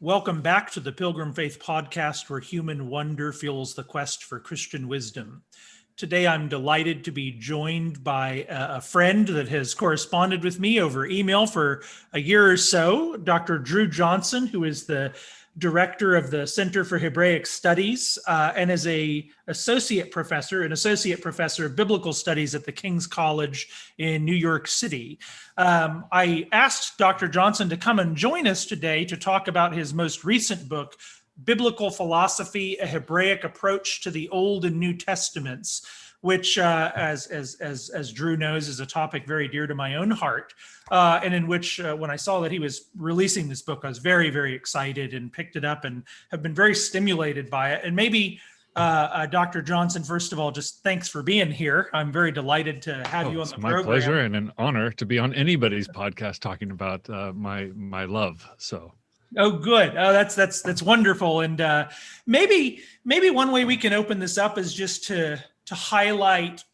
Welcome back to the Pilgrim Faith Podcast, where human wonder fuels the quest for Christian wisdom. Today, I'm delighted to be joined by a friend that has corresponded with me over email for a year or so, Dr. Dru Johnson, who is the director of the Center for Hebraic Studies and is an associate professor of biblical studies at the King's College in New York City. I asked Dr. Johnson to come and join us today to talk about his most recent book, Biblical Philosophy, A Hebraic Approach to the Old and New Testaments, which, as Dru knows, is a topic very dear to my own heart, and in which, when I saw that he was releasing this book, I was very, very excited and picked it up and have been very stimulated by it. And maybe, Dr. Johnson, first of all, just thanks for being here. I'm very delighted to have you on the program. It's my pleasure and an honor to be on anybody's podcast talking about my love. So. Oh, good. Oh, that's wonderful. And maybe one way we can open this up is just to highlight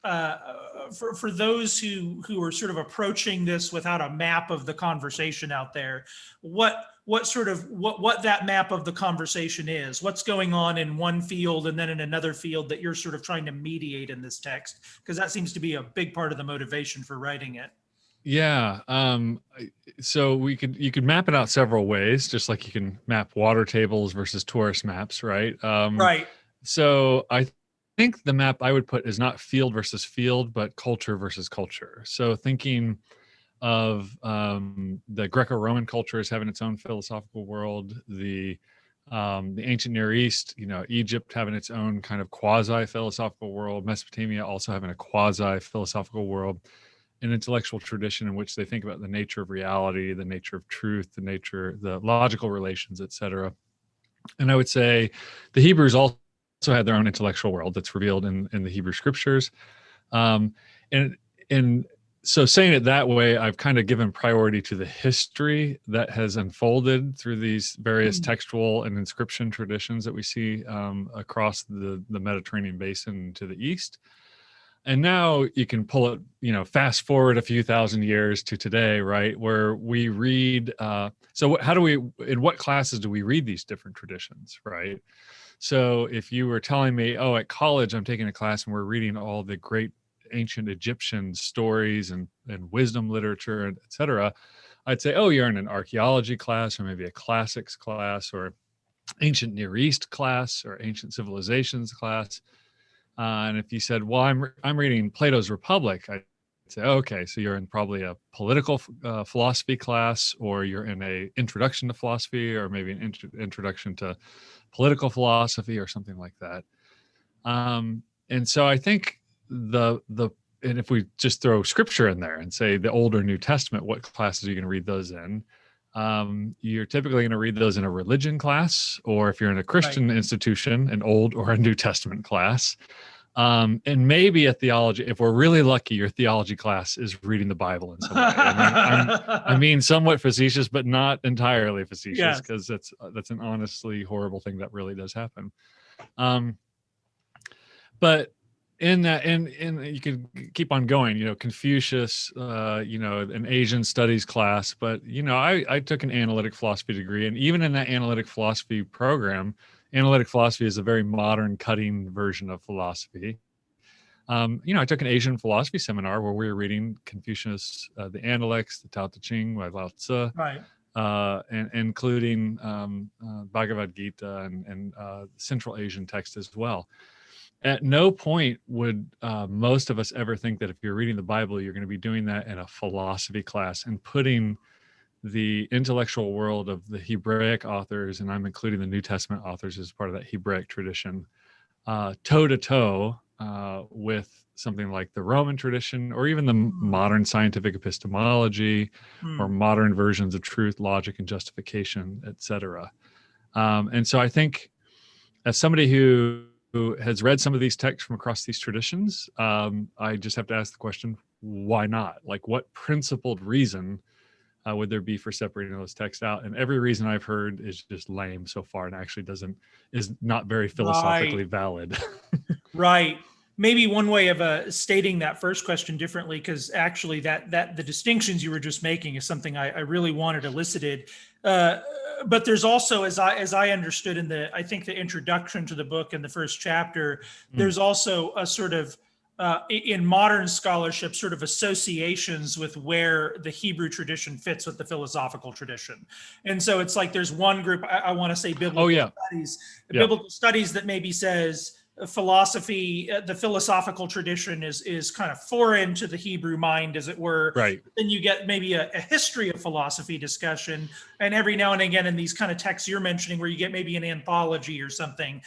for those who are sort of approaching this without a map of the conversation out there, what that map of the conversation is, what's going on in one field and then in another field that you're sort of trying to mediate in this text, because that seems to be a big part of the motivation for writing it. Yeah. So you could map it out several ways, just like you can map water tables versus tourist maps, right? Right. So I think the map I would put is not field versus field, but culture versus culture. So thinking of the Greco-Roman culture as having its own philosophical world, the ancient Near East, Egypt having its own kind of quasi-philosophical world, Mesopotamia also having a quasi-philosophical world, an intellectual tradition in which they think about the nature of reality, the nature of truth, the logical relations, etc. And I would say the Hebrews also had their own intellectual world that's revealed in the Hebrew scriptures. And so saying it that way, I've kind of given priority to the history that has unfolded through these various textual and inscription traditions that we see across the Mediterranean basin to the east. And now you can pull it, fast forward a few thousand years to today, right, where we read. So in what classes do we read these different traditions, right? So if you were telling me, at college, I'm taking a class and we're reading all the great ancient Egyptian stories and wisdom literature, et cetera, I'd say, you're in an archaeology class or maybe a classics class or ancient Near East class or ancient civilizations class. And if you said, well, I'm reading Plato's Republic, I'd say, okay, so you're in probably a political philosophy class, or you're in a introduction to philosophy, or maybe an introduction to political philosophy or something like that. And so I think and if we just throw scripture in there and say the Old or New Testament, what classes are you going to read those in? You're typically going to read those in a religion class, or if you're in a Christian institution, an Old or a New Testament class. And maybe a theology, if we're really lucky, your theology class is reading the Bible in some way. I mean, somewhat facetious, but not entirely facetious, because that's an honestly horrible thing that really does happen. But in that, and you could keep on going, Confucius, an Asian studies class, but, I took an analytic philosophy degree, and even in that analytic philosophy program, analytic philosophy is a very modern, cutting version of philosophy. I took an Asian philosophy seminar where we were reading Confucius, the Analects, the Tao Te Ching by Lao Tzu, right, and including Bhagavad Gita and Central Asian texts as well. At no point would most of us ever think that if you're reading the Bible, you're going to be doing that in a philosophy class and putting the intellectual world of the Hebraic authors, and I'm including the New Testament authors as part of that Hebraic tradition, toe to toe with something like the Roman tradition, or even the modern scientific epistemology, or modern versions of truth, logic, and justification, etc. And so I think, as somebody who has read some of these texts from across these traditions, I just have to ask the question, why not? Like, what principled reason would there be for separating those texts out? And every reason I've heard is just lame so far, and actually is not very philosophically valid. Right. Maybe one way of stating that first question differently, because actually that the distinctions you were just making is something I really wanted elicited. but there's also, as I understood in I think the introduction to the book in the first chapter, there's also a sort of in modern scholarship, sort of associations with where the Hebrew tradition fits with the philosophical tradition. And so it's like there's one group, I want to say biblical studies, biblical studies that maybe says philosophy, the philosophical tradition is kind of foreign to the Hebrew mind, as it were. Right. Then you get maybe a history of philosophy discussion. And every now and again in these kind of texts you're mentioning where you get maybe an anthology or something,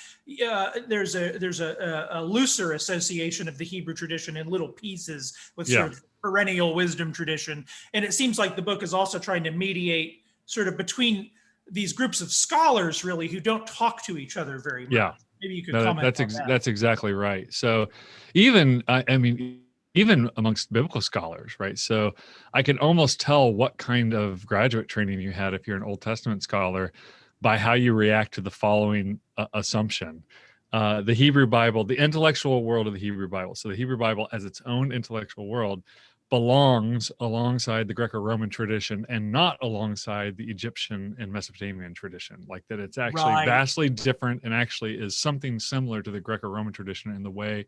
there's a looser association of the Hebrew tradition in little pieces with sort of perennial wisdom tradition. And it seems like the book is also trying to mediate sort of between these groups of scholars really who don't talk to each other very much. Yeah. Maybe you could comment on that. That's exactly right. So even, I mean, even amongst biblical scholars, right? So I can almost tell what kind of graduate training you had if you're an Old Testament scholar by how you react to the following assumption. The Hebrew Bible, the intellectual world of the Hebrew Bible. So the Hebrew Bible as its own intellectual world belongs alongside the Greco-Roman tradition and not alongside the Egyptian and Mesopotamian tradition. Like that it's actually vastly different and actually is something similar to the Greco-Roman tradition in the way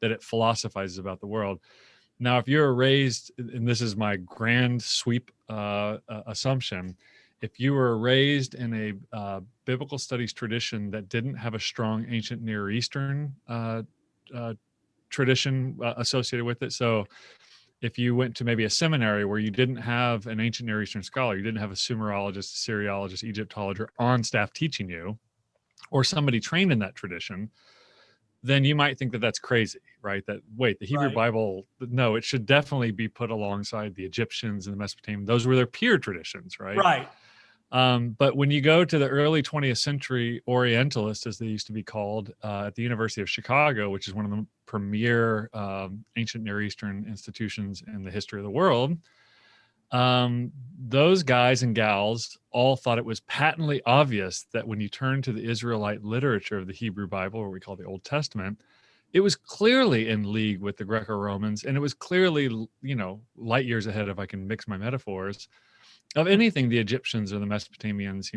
that it philosophizes about the world. Now, if you're raised, and this is my grand sweep assumption, if you were raised in a biblical studies tradition that didn't have a strong ancient Near Eastern tradition associated with it, so if you went to maybe a seminary where you didn't have an ancient Near Eastern scholar, you didn't have a Sumerologist, Assyriologist, Egyptologist on staff teaching you, or somebody trained in that tradition, then you might think that that's crazy, right? That, wait, the Hebrew Bible, no, it should definitely be put alongside the Egyptians and the Mesopotamians. Those were their peer traditions, right? Right. But when you go to the early 20th century Orientalists, as they used to be called, at the University of Chicago, which is one of the premier ancient Near Eastern institutions in the history of the world, those guys and gals all thought it was patently obvious that when you turn to the Israelite literature of the Hebrew Bible, or we call the Old Testament, it was clearly in league with the Greco-Romans, and it was clearly, light years ahead, if I can mix my metaphors, of anything the Egyptians or the Mesopotamians,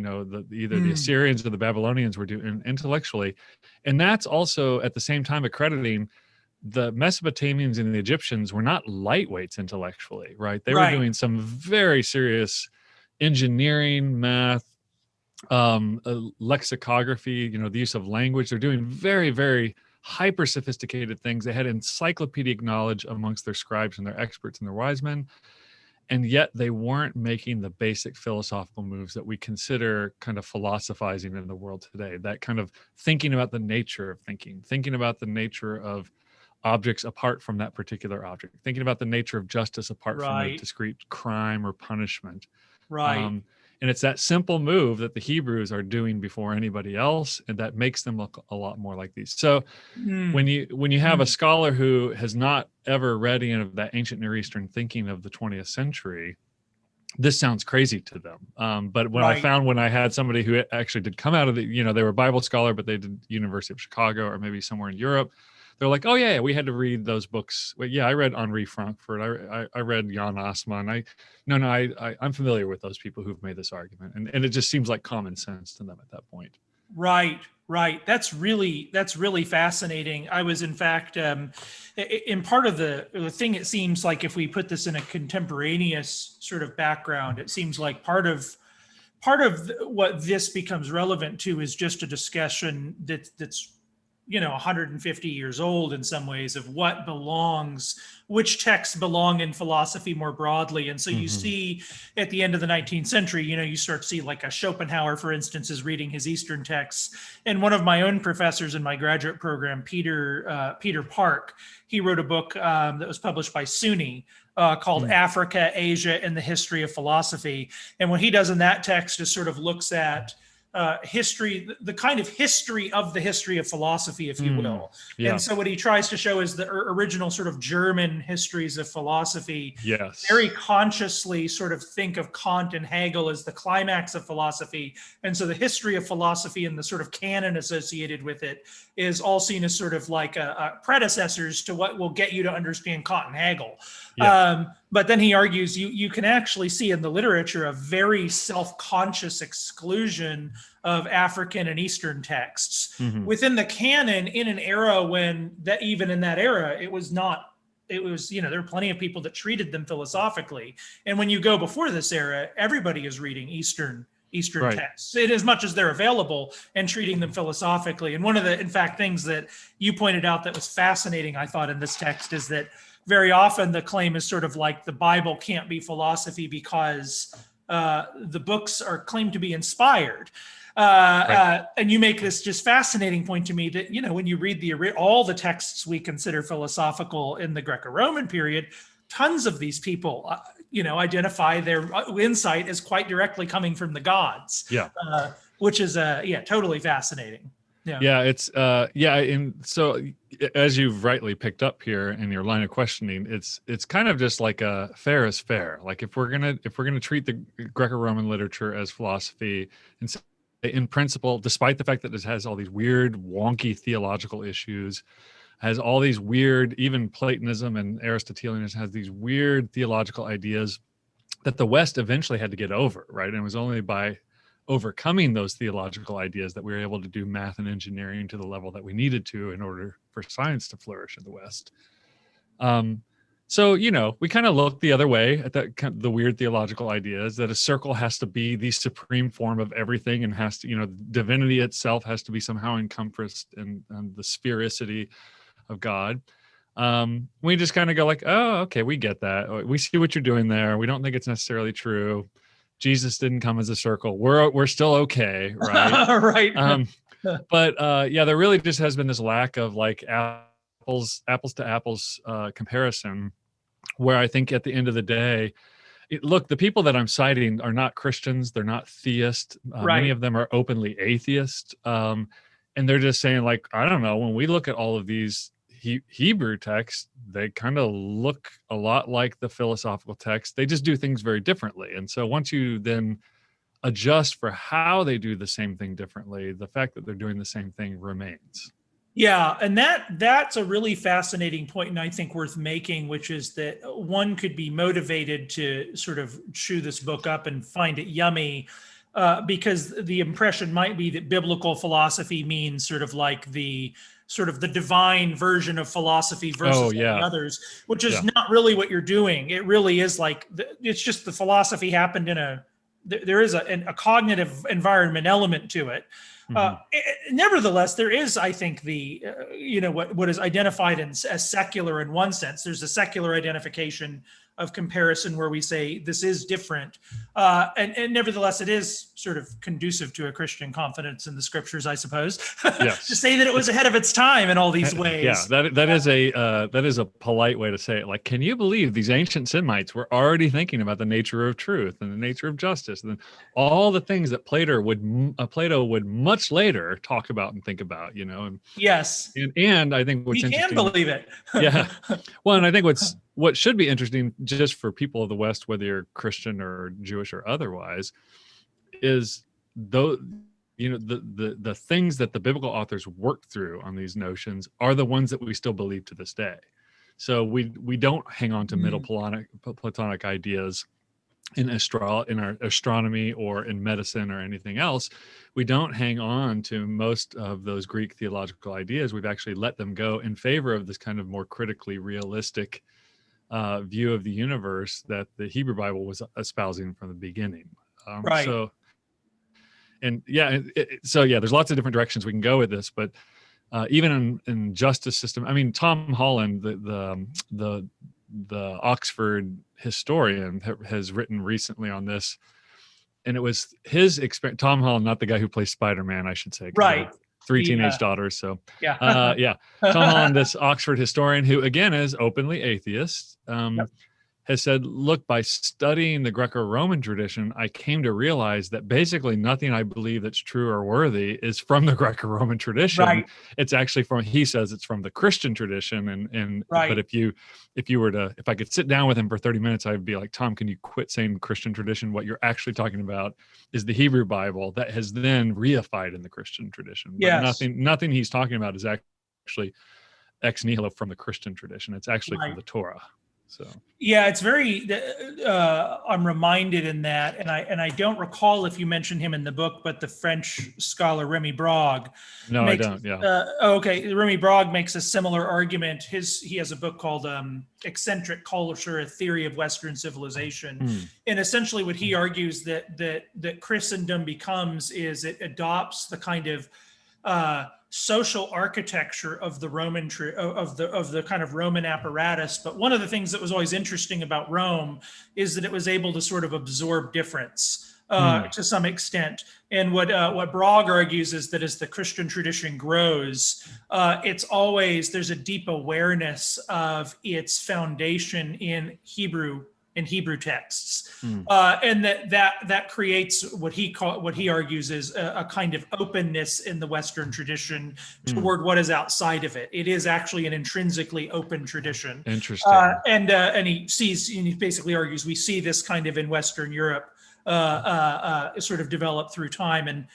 either the Assyrians or the Babylonians were doing intellectually. And that's also at the same time accrediting the Mesopotamians and the Egyptians were not lightweights intellectually, right? They were doing some very serious engineering, math, lexicography, the use of language. They're doing very, very hyper sophisticated things. They had encyclopedic knowledge amongst their scribes and their experts and their wise men. And yet they weren't making the basic philosophical moves that we consider kind of philosophizing in the world today. That kind of thinking about the nature of thinking about the nature of objects apart from that particular object, thinking about the nature of justice apart from a discrete crime or punishment. Right. And it's that simple move that the Hebrews are doing before anybody else, and that makes them look a lot more like these. So when you have a scholar who has not ever read any of that ancient Near Eastern thinking of the 20th century, this sounds crazy to them. But when I found, when I had somebody who actually did come out of the, they were a Bible scholar, but they did University of Chicago or maybe somewhere in Europe, they're like, oh yeah, we had to read those books. Well, yeah, I read Henri Frankfurt. I read Jan Assmann. I'm familiar with those people who've made this argument, and it just seems like common sense to them at that point. Right. That's really fascinating. I was, in fact, in part of the thing, it seems like if we put this in a contemporaneous sort of background, it seems like part of what this becomes relevant to is just a discussion that's 150 years old in some ways, of what belongs, which texts belong in philosophy more broadly. And so you see at the end of the 19th century, you start to see like a Schopenhauer, for instance, is reading his Eastern texts. And one of my own professors in my graduate program, Peter Park, he wrote a book that was published by SUNY called Africa, Asia, and the History of Philosophy. And what he does in that text is sort of looks at history, the kind of history of the history of philosophy, if you will. Yeah. And so what he tries to show is the original sort of German histories of philosophy. Yes. Very consciously sort of think of Kant and Hegel as the climax of philosophy. And so the history of philosophy and the sort of canon associated with it is all seen as sort of like predecessors to what will get you to understand Kant and Hegel. Yeah. But then he argues you can actually see in the literature a very self-conscious exclusion of African and Eastern texts within the canon in an era when that even in that era, it was, there were plenty of people that treated them philosophically. And when you go before this era, everybody is reading Eastern right. texts in as much as they're available and treating them philosophically. And one of the, in fact, things that you pointed out that was fascinating, I thought, in this text is that very often the claim is sort of like the Bible can't be philosophy because the books are claimed to be inspired. Right. And you make this just fascinating point to me that, when you read all the texts we consider philosophical in the Greco-Roman period, tons of these people, identify their insight as quite directly coming from the gods. Yeah. Which is, totally fascinating. Yeah, it's and so as you've rightly picked up here in your line of questioning, it's kind of just like a fair is fair. Like if we're gonna treat the Greco-Roman literature as philosophy, and in principle, despite the fact that it has all these weird, wonky theological issues, has all these weird, even Platonism and Aristotelianism has these weird theological ideas that the West eventually had to get over, right? And it was only by overcoming those theological ideas that we were able to do math and engineering to the level that we needed to in order for science to flourish in the West. So, we kind of look the other way at the weird theological ideas that a circle has to be the supreme form of everything and has to, divinity itself has to be somehow encompassed in the sphericity of God. We just kind of go like, oh, okay, we get that. We see what you're doing there. We don't think it's necessarily true. Jesus didn't come as a circle. We're still okay, right? Right. But there really just has been this lack of like apples to apples comparison, where I think at the end of the day, look, the people that I'm citing are not Christians. They're not theists. Right. Many of them are openly atheist. And they're just saying like, I don't know, when we look at all of these Hebrew texts, they kind of look a lot like the philosophical text. They just do things very differently. And so once you then adjust for how they do the same thing differently, the fact that they're doing the same thing remains. Yeah, and that's a really fascinating point, and I think worth making, which is that one could be motivated to sort of chew this book up and find it yummy, because the impression might be that biblical philosophy means sort of the divine version of philosophy versus the others, which is not really what you're doing. It really is like, it's just the philosophy happened there is a cognitive environment element to it. Nevertheless, there is, I think, what is identified as secular in one sense. There's a secular identification of comparison where we say this is different. And nevertheless, it is sort of conducive to a Christian confidence in the scriptures, I suppose, yes. to say that it was ahead of its time in all these ways. Yeah, that is a polite way to say it. Like, can you believe these ancient Semites were already thinking about the nature of truth and the nature of justice and all the things that Plato would much later talk about and think about, And, yes. And I think what's interesting. We can believe it. Yeah. Well, and I think what should be interesting just for people of the West, whether you're Christian or Jewish or otherwise, is the things that the biblical authors worked through on these notions are the ones that we still believe to this day. So we don't hang on to middle Platonic ideas in our astronomy or in medicine or anything else. We don't hang on to most of those Greek theological ideas. We've actually let them go in favor of this kind of more critically realistic view of the universe that the Hebrew Bible was espousing from the beginning. Right. There's lots of different directions we can go with this, but even in justice system, I mean, Tom Holland, the Oxford historian, has written recently on this, and it was his experience. Tom Holland, not the guy who plays Spider-Man, I should say. Right. Three teenage daughters. So yeah. Tom Holland, this Oxford historian who again is openly atheist, has said, look, by studying the Greco-Roman tradition, I came to realize that basically nothing I believe that's true or worthy is from the Greco-Roman tradition. Right. It's actually he says it's from the Christian tradition. Right. But if I could sit down with him for 30 minutes, I'd be like, Tom, can you quit saying Christian tradition? What you're actually talking about is the Hebrew Bible that has then reified in the Christian tradition. But Yes. nothing he's talking about is actually ex nihilo from the Christian tradition. It's actually from the Torah. So yeah, it's very. I'm reminded in that, and I don't recall if you mentioned him in the book, but the French scholar Remy Brague. No, I don't. Yeah. Okay, Remy Brague makes a similar argument. He has a book called "Eccentric Culture: A Theory of Western Civilization," and essentially what he argues that Christendom becomes is it adopts the kind of social architecture of the Roman of the kind of Roman apparatus. But one of the things that was always interesting about Rome is that it was able to sort of absorb difference to some extent. And what Brague argues is that as the Christian tradition grows, there's a deep awareness of its foundation in Hebrew texts, and that creates what he argues is a kind of openness in the Western tradition toward what is outside of it. It is actually an intrinsically open tradition. Interesting. And he basically argues we see this kind of in Western Europe sort of develop through time, and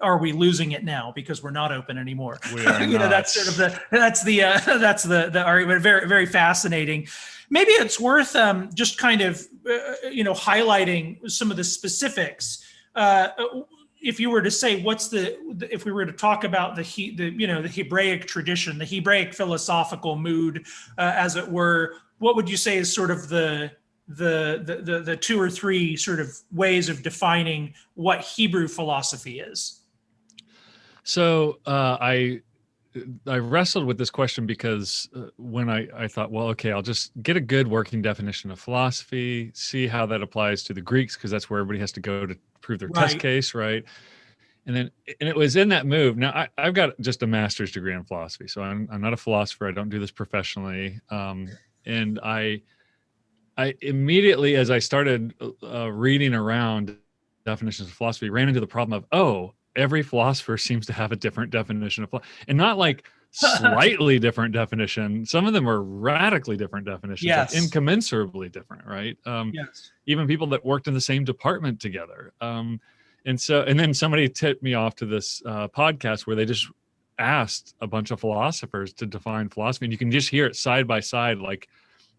are we losing it now because we're not open anymore? We are not. That's sort of the argument. Very, very fascinating. Maybe it's worth just kind of highlighting some of the specifics. If you were to say if we were to talk about the Hebraic tradition, the Hebraic philosophical mood, as it were, what would you say is sort of the two or three sort of ways of defining what Hebrew philosophy is? So I wrestled with this question because when I thought, well, okay, I'll just get a good working definition of philosophy, see how that applies to the Greeks, because that's where everybody has to go to prove their test case, right? And it was in that move. Now I've got just a master's degree in philosophy, so I'm not a philosopher. I don't do this professionally, and I immediately, as I started reading around definitions of philosophy, ran into the problem of, every philosopher seems to have a different definition of philosophy, and not like slightly different definition. Some of them are radically different definitions, like incommensurably different, right? Even people that worked in the same department together. And then somebody tipped me off to this podcast where they just asked a bunch of philosophers to define philosophy, and you can just hear it side by side, like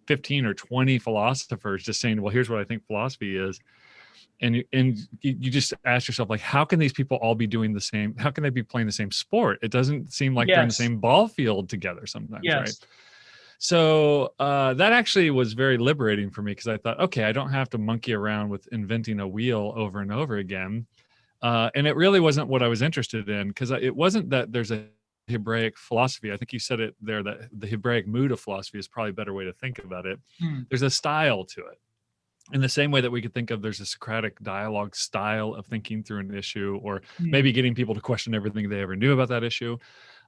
15 or 20 philosophers just saying, well, here's what I think philosophy is. And you just ask yourself, like, how can these people all be doing the same? How can they be playing the same sport? It doesn't seem like they're in the same ball field together sometimes, right? So that actually was very liberating for me, because I thought, okay, I don't have to monkey around with inventing a wheel over and over again. And it really wasn't what I was interested in, because it wasn't that there's a Hebraic philosophy. I think you said it there, that the Hebraic mood of philosophy is probably a better way to think about it. There's a style to it. In the same way that we could think of there's a Socratic dialogue style of thinking through an issue, or maybe getting people to question everything they ever knew about that issue.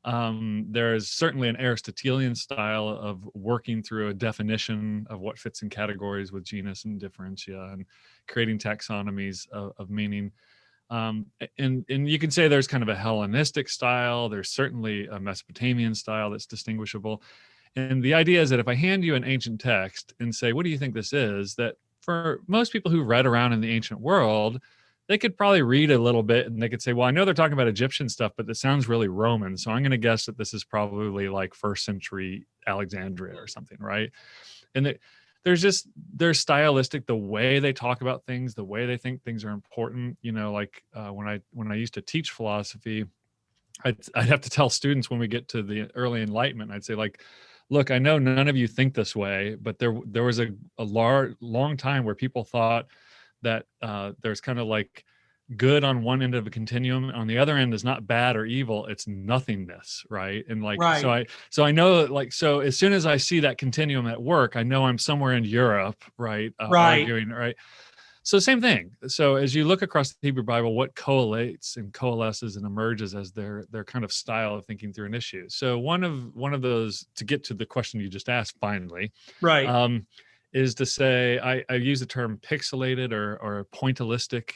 There's certainly an Aristotelian style of working through a definition of what fits in categories with genus and differentia, and creating taxonomies of meaning. And you can say there's kind of a Hellenistic style. There's certainly a Mesopotamian style that's distinguishable. And the idea is that if I hand you an ancient text and say, what do you think this is? That for most people who read around in the ancient world, they could probably read a little bit and they could say, well, I know they're talking about Egyptian stuff, but this sounds really Roman. So I'm going to guess that this is probably like first century Alexandria or something, right? And there's stylistic, the way they talk about things, the way they think things are important. When I used to teach philosophy, I'd have to tell students when we get to the early Enlightenment, I'd say, like, look, I know none of you think this way, but there was a long time where people thought that there's kind of like good on one end of a continuum, on the other end is not bad or evil, it's nothingness, right? And so I know, like, so as soon as I see that continuum at work, I know I'm somewhere in Europe, right? Arguing, right? So same thing. So as you look across the Hebrew Bible, what coalesces and emerges as their kind of style of thinking through an issue. So one of those, to get to the question you just asked finally, right, is to say, I use the term pixelated or pointillistic,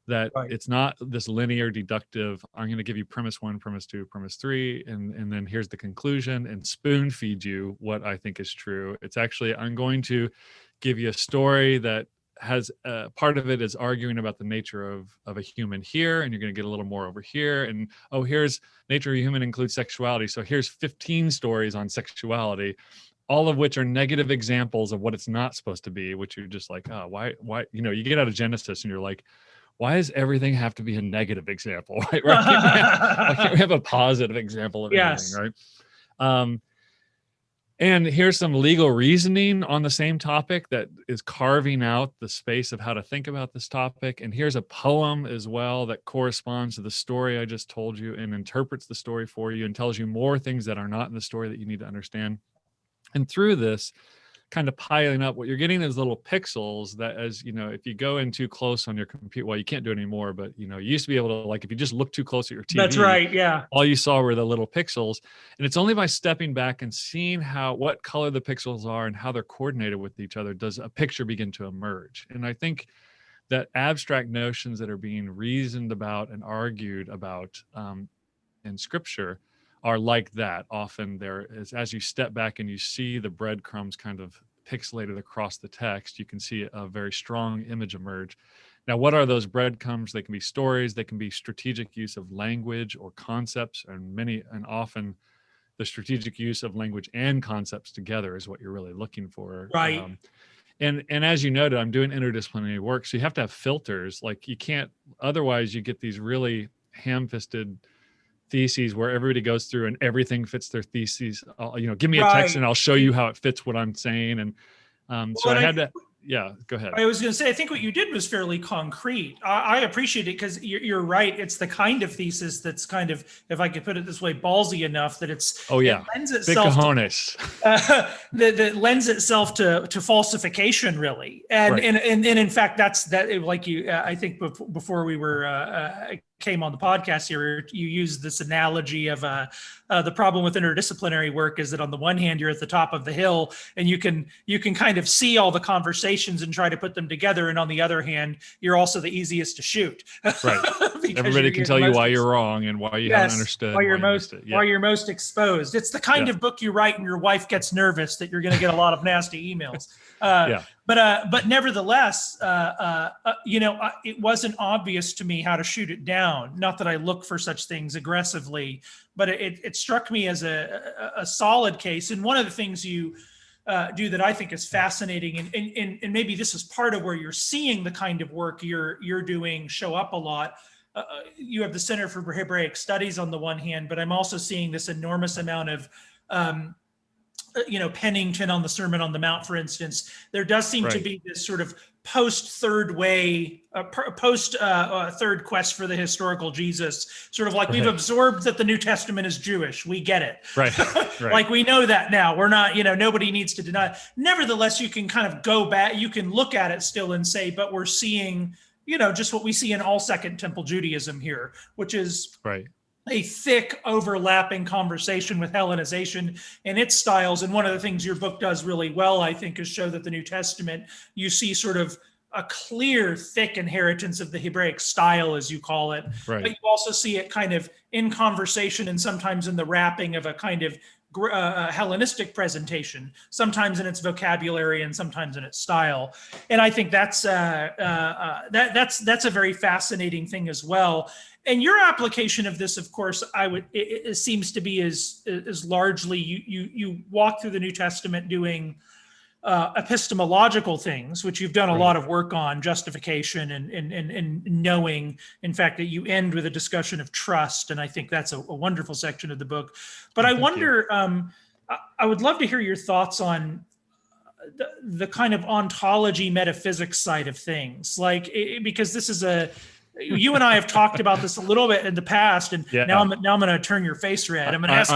that Right. it's not this linear deductive, I'm going to give you premise 1, premise 2, premise 3, and then here's the conclusion, and spoon feed you what I think is true. It's actually, I'm going to give you a story that has part of it is arguing about the nature of a human here, and you're going to get a little more over here, and here's nature of a human includes sexuality, so here's 15 stories on sexuality, all of which are negative examples of what it's not supposed to be, which you're just like, oh, why, you get out of Genesis and you're like, why does everything have to be a negative example, right? Why can't we have a positive example of Yes. anything, right? And here's some legal reasoning on the same topic that is carving out the space of how to think about this topic. And here's a poem as well that corresponds to the story I just told you and interprets the story for you and tells you more things that are not in the story that you need to understand. And through this kind of piling up, what you're getting is little pixels that, as you know, if you go in too close on your computer, well, you can't do it anymore, but you used to be able to, like, if you just look too close at your TV, That's right. Yeah. all you saw were the little pixels. And it's only by stepping back and seeing what color the pixels are and how they're coordinated with each other does a picture begin to emerge. And I think that abstract notions that are being reasoned about and argued about in scripture are like that. Often there is, as you step back and you see the breadcrumbs kind of pixelated across the text, you can see a very strong image emerge. Now, what are those breadcrumbs? They can be stories, they can be strategic use of language or concepts, and often the strategic use of language and concepts together is what you're really looking for. Right. And as you noted, I'm doing interdisciplinary work, so you have to have filters. Like, you can't, otherwise you get these really ham-fisted theses where everybody goes through and everything fits their theses. Give me a text and I'll show you how it fits what I'm saying. And so I had to, yeah, go ahead. I was going to say, I think what you did was fairly concrete. I appreciate it because you're right. It's the kind of thesis that's kind of, if I could put it this way, ballsy enough that it lends itself that lends itself to falsification, really. And right. and in fact, that's like you. I think before we were came on the podcast here, you used this analogy of the problem with interdisciplinary work is that on the one hand, you're at the top of the hill and you can kind of see all the conversations and try to put them together. And on the other hand, you're also the easiest to shoot. Right. Everybody can tell you why you're wrong and why you haven't understood. Why you're most exposed. It's the kind of book you write and your wife gets nervous that you're going to get a lot of nasty emails. But nevertheless, it wasn't obvious to me how to shoot it down. Not that I look for such things aggressively, but it struck me as a solid case. And one of the things you do that I think is fascinating, and maybe this is part of where you're seeing the kind of work you're doing show up a lot. You have the Center for Hebraic Studies on the one hand, but I'm also seeing this enormous amount of Pennington on the Sermon on the Mount, for instance. There does seem to be this sort of post third quest for the historical Jesus, sort of like we've absorbed that the New Testament is Jewish. We get it. Right. Like we know that now. We're not, nobody needs to deny it. Nevertheless, you can kind of go back, you can look at it still and say, but we're seeing, just what we see in all Second Temple Judaism here, which is a thick overlapping conversation with Hellenization and its styles. And one of the things your book does really well, I think, is show that the New Testament, you see sort of a clear, thick inheritance of the Hebraic style, as you call it. Right. But you also see it kind of in conversation and sometimes in the wrapping of a kind of Hellenistic presentation, sometimes in its vocabulary and sometimes in its style. And I think that's a very fascinating thing as well. And your application of this, of course, it seems to be is largely you walk through the New Testament doing epistemological things, which you've done a lot of work on, justification and knowing. In fact, that you end with a discussion of trust, and I think that's a wonderful section of the book. But I wonder, I would love to hear your thoughts on the kind of ontology metaphysics side of things, because this is you and I have talked about this a little bit in the past, and now I'm going to turn your face red. I'm going to ask.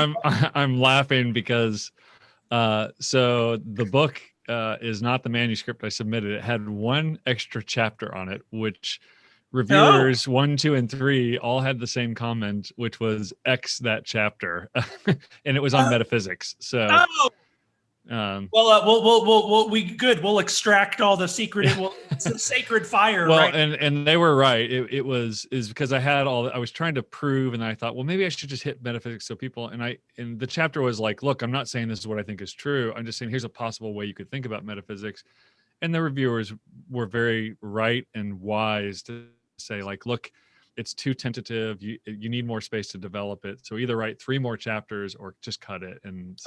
I'm laughing because so the book is not the manuscript I submitted. It had one extra chapter on it, which reviewers 1, 2, and 3 all had the same comment, which was X that chapter, and it was on metaphysics. So We'll extract all the secret. It's a sacred fire, well, right? and they were right. It was because I was trying to prove, and I thought, well, maybe I should just hit metaphysics. So people, and the chapter was like, look, I'm not saying this is what I think is true. I'm just saying here's a possible way you could think about metaphysics. And the reviewers were very right and wise to say, like, look, it's too tentative. You need more space to develop it. So either write 3 more chapters or just cut it. And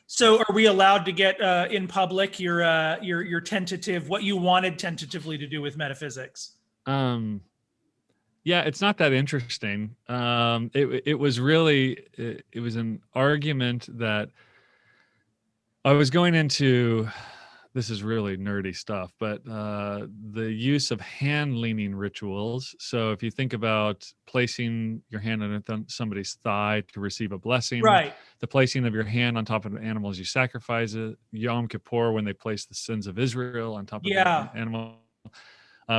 so are we allowed to get in public your tentative, what you wanted tentatively to do with metaphysics? Yeah, it's not that interesting. It was really it was an argument that I was going into. This is really nerdy stuff, but the use of hand leaning rituals. So if you think about placing your hand on somebody's thigh to receive a blessing, right? The placing of your hand on top of an animal as you sacrifice it, Yom Kippur, when they place the sins of Israel on top of the animal,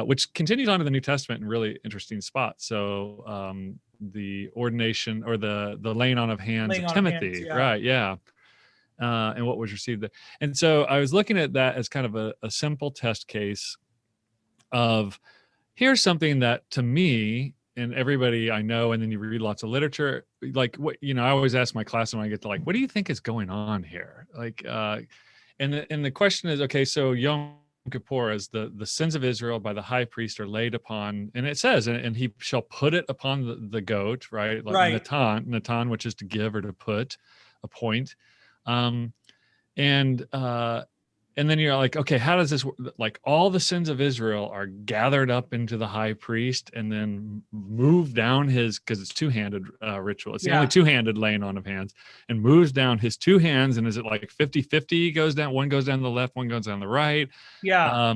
which continues on to the New Testament in really interesting spots. So the ordination or the laying on of hands of Timothy, right? Yeah. And what was received there. And so I was looking at that as kind of a simple test case of here's something that to me and everybody I know, and then you read lots of literature, like what, I always ask my class when I get to like, what do you think is going on here? Like, and the question is, okay, so Yom Kippur is the sins of Israel by the high priest are laid upon, and it says, and he shall put it upon the goat, right? Like Natan, which is to give or to put, appoint. And then you're like, okay, how does this work? Like all the sins of Israel are gathered up into the high priest and then move down because it's two-handed ritual. It's the only two-handed laying on of hands, and moves down his 2 hands. And is it like 50-50 goes down? One goes down the left, one goes down the right. Yeah.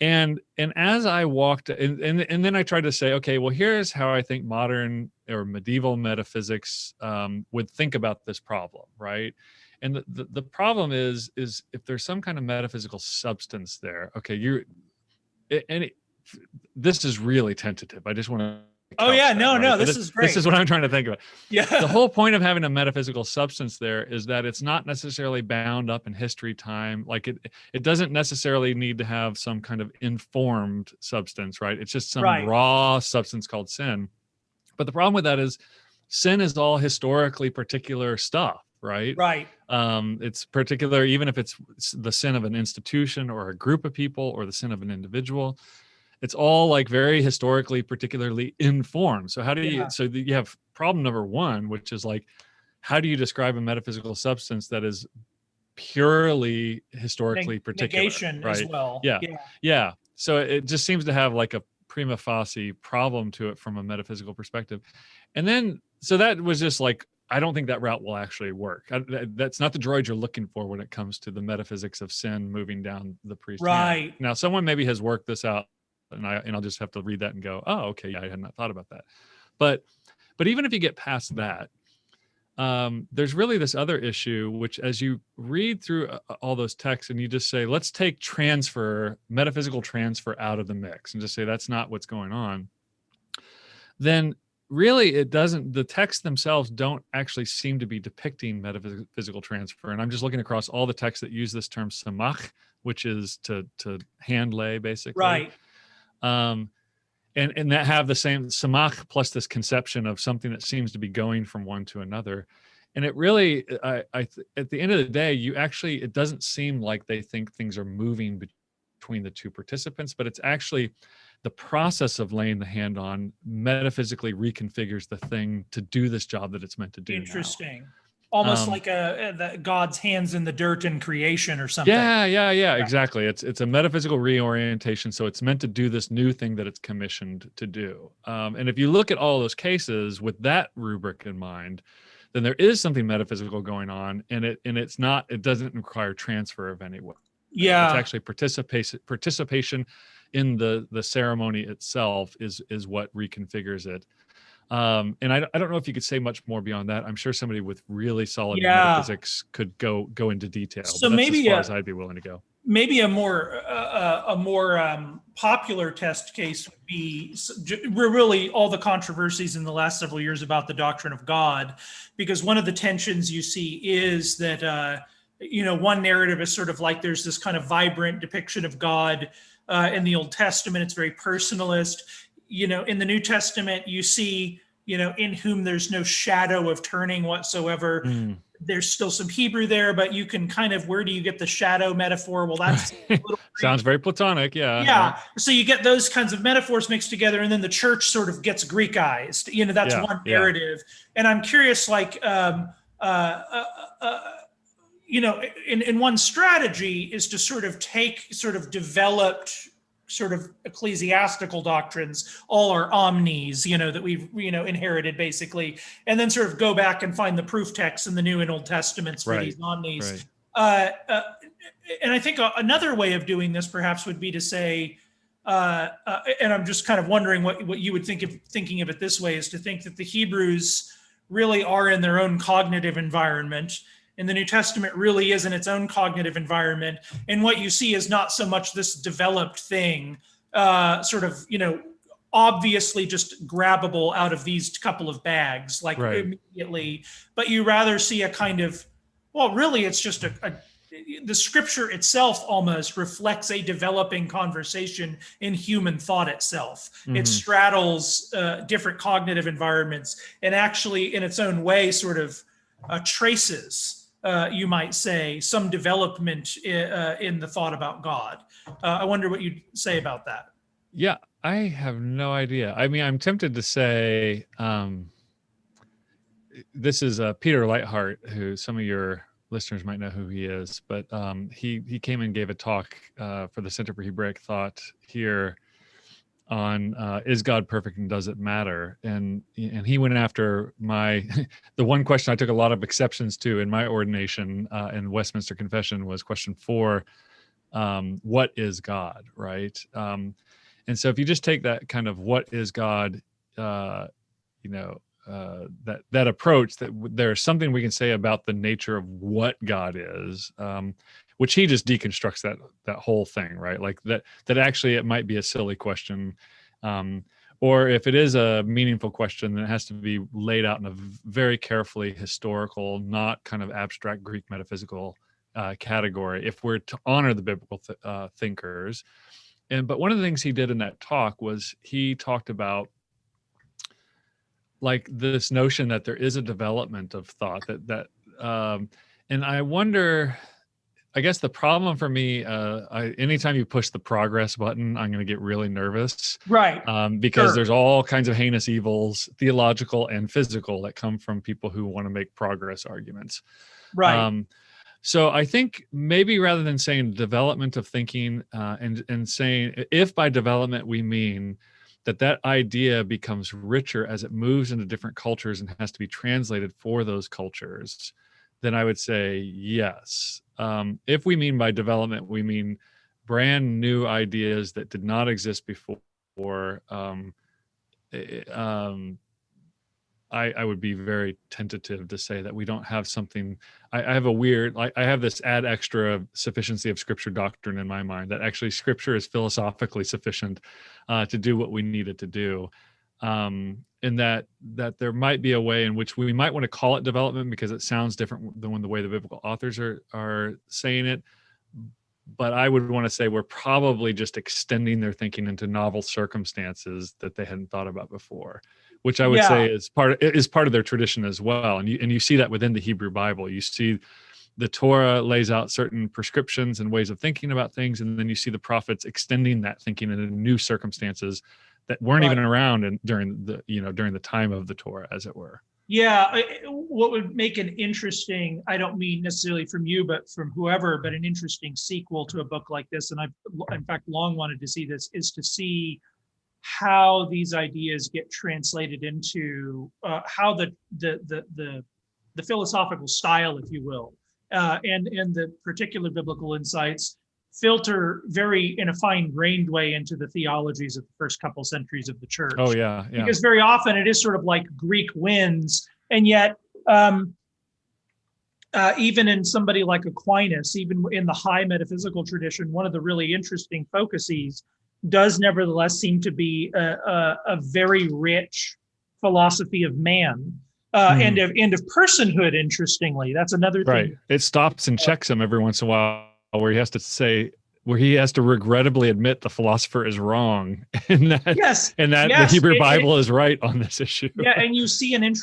And as I walked, and then I tried to say, okay, well, here's how I think modern or medieval metaphysics would think about this problem, right? And the problem is if there's some kind of metaphysical substance there, okay, this is really tentative. I just want to. Oh yeah, no, this is great. This is what I'm trying to think about. Yeah. The whole point of having a metaphysical substance there is that it's not necessarily bound up in history time. Like it doesn't necessarily need to have some kind of informed substance, right? It's just some raw substance called sin. But the problem with that is sin is all historically particular stuff, right? Right. It's particular, even if it's the sin of an institution or a group of people or the sin of an individual. It's all like very historically, particularly informed. So how do you, so you have problem number 1, which is like, how do you describe a metaphysical substance that is purely historically particular? Negation as well. Yeah. So it just seems to have like a prima facie problem to it from a metaphysical perspective. And then, so that was just like, I don't think that route will actually work. That's not the droid you're looking for when it comes to the metaphysics of sin moving down the priest's hand. Now, someone maybe has worked this out, and I'll just have to read that and go, oh, okay, yeah, I had not thought about that. But even if you get past that, there's really this other issue, which as you read through all those texts and you just say, let's take metaphysical transfer out of the mix and just say that's not what's going on, then really the texts themselves don't actually seem to be depicting metaphysical transfer. And I'm just looking across all the texts that use this term samach, which is to hand lay, basically. Right. And that have the same samach plus this conception of something that seems to be going from one to another. And it really, at the end of the day, it doesn't seem like they think things are moving between the two participants, but it's actually the process of laying the hand on metaphysically reconfigures the thing to do this job that it's meant to do. Interesting. Now. Almost like God's hands in the dirt in creation or something. Yeah, exactly. It's a metaphysical reorientation. So it's meant to do this new thing that it's commissioned to do. And if you look at all those cases with that rubric in mind, then there is something metaphysical going on, and it doesn't require transfer of any way. Yeah. It's actually participation in the ceremony itself is what reconfigures it. And I don't know if you could say much more beyond that. I'm sure somebody with really solid metaphysics could go into detail. So but that's maybe as far as I'd be willing to go. Maybe a more popular test case would be really all the controversies in the last several years about the doctrine of God, because one of the tensions you see is that one narrative is sort of like there's this kind of vibrant depiction of God in the Old Testament. It's very personalist. In the New Testament, you see, in whom there's no shadow of turning whatsoever. There's still some Hebrew there, but you can kind of, where do you get the shadow metaphor? Well, that's a little sounds very Platonic. Yeah. So you get those kinds of metaphors mixed together, and then the church sort of gets Greekized. That's one narrative. And I'm curious, like, in one strategy is to sort of take sort of developed sort of ecclesiastical doctrines, all our omnis, that we've, inherited basically, and then sort of go back and find the proof texts in the New and Old Testaments for these omnis. And I think another way of doing this perhaps would be to say, and I'm just kind of wondering what you would think of thinking of it this way, is to think that the Hebrews really are in their own cognitive environment, and the New Testament really is in its own cognitive environment. And what you see is not so much this developed thing, sort of, obviously just grabbable out of these couple of bags, like immediately, but you rather see a kind of, well, really it's just the scripture itself almost reflects a developing conversation in human thought itself. It straddles different cognitive environments and actually in its own way sort of traces, you might say, some development in the thought about God. I wonder what you'd say about that. Yeah, I have no idea. I mean, I'm tempted to say, this is Peter Leithart, who some of your listeners might know who he is, but he came and gave a talk for the Center for Hebraic Thought here on is God perfect and does it matter? And he went after the one question I took a lot of exceptions to in my ordination in Westminster Confession was question 4, what is God, right? And so if you just take that kind of what is God, that approach, that there's something we can say about the nature of what God is, which he just deconstructs that whole thing, right? Like that actually it might be a silly question, or if it is a meaningful question, then it has to be laid out in a very carefully historical, not kind of abstract Greek metaphysical category, if we're to honor the biblical thinkers. But one of the things he did in that talk was he talked about like this notion that there is a development of thought and I wonder, I guess the problem for me, anytime you push the progress button, I'm going to get really nervous. Right. Because there's all kinds of heinous evils, theological and physical, that come from people who want to make progress arguments. Right. So I think maybe rather than saying development of thinking and saying, if by development we mean that idea becomes richer as it moves into different cultures and has to be translated for those cultures, then I would say yes. If we mean by development, we mean brand new ideas that did not exist before, I would be very tentative to say that we don't have something. I have this ad extra sufficiency of scripture doctrine in my mind, that actually scripture is philosophically sufficient to do what we need it to do. And that there might be a way in which we might want to call it development because it sounds different than the way the biblical authors are saying it. But I would want to say we're probably just extending their thinking into novel circumstances that they hadn't thought about before, which I would say is part of their tradition as well. And you see that within the Hebrew Bible. You see the Torah lays out certain prescriptions and ways of thinking about things, and then you see the prophets extending that thinking into new circumstances that weren't even around during the time of the Torah, as it were. Yeah, what would make an interesting, I don't mean necessarily from you, but from whoever, but an interesting sequel to a book like this, and I've in fact long wanted to see this, is to see how these ideas get translated into how the philosophical style, if you will, and the particular biblical insights filter very in a fine-grained way into the theologies of the first couple centuries of the church. Oh yeah. Because very often it is sort of like Greek winds, and yet even in somebody like Aquinas, even in the high metaphysical tradition, one of the really interesting focuses does nevertheless seem to be a very rich philosophy of man. and of personhood. Interestingly, that's another thing. Right. It stops and checks him every once in a while, where he has to regrettably admit the philosopher is wrong, and that the Hebrew Bible is right on this issue. Yeah, and you see in an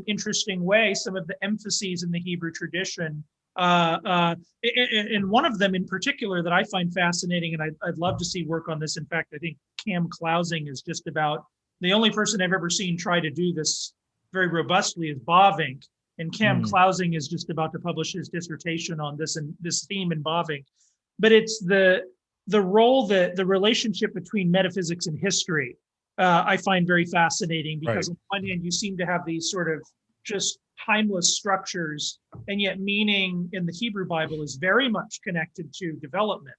interesting way some of the emphases in the Hebrew tradition. And one of them in particular that I find fascinating, and I'd love to see work on this. In fact, I think Cam Klausing is just about the only person I've ever seen try to do this very robustly is Bavinck. And Cam Klausing is just about to publish his dissertation on this theme in Bavinck. But it's the role that the relationship between metaphysics and history I find very fascinating, because on one hand you seem to have these sort of just timeless structures, and yet meaning in the Hebrew Bible is very much connected to development.